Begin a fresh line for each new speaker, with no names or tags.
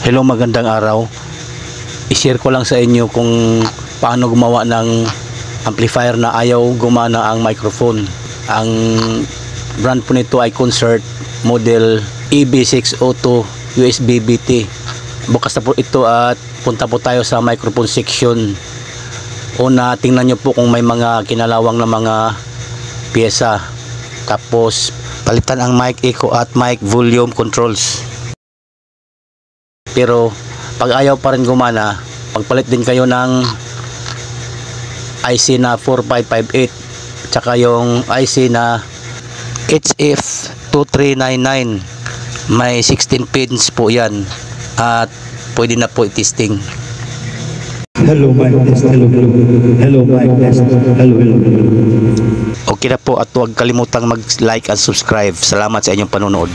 Hello, magandang araw. I-share ko lang sa inyo kung paano gumawa ng amplifier na ayaw gumana ang microphone. Ang brand po nito ay Concert model EB602 USB BT. Bukas na po ito at punta po tayo sa microphone section. Una, tingnan nyo po kung may mga kinalawang na mga pyesa. Tapos palitan ang mic echo at mic volume controls. Pero pag ayaw pa rin gumana, pagpalit din kayo ng IC na 4558 tsaka yung IC na HF2399. May 16 pins po yan at pwede na po i-testing.
Hello, mic test. Hello, hello. Hello, mic test. Hello, hello.
Okay na po at huwag kalimutang mag-like and subscribe. Salamat sa inyong panonood.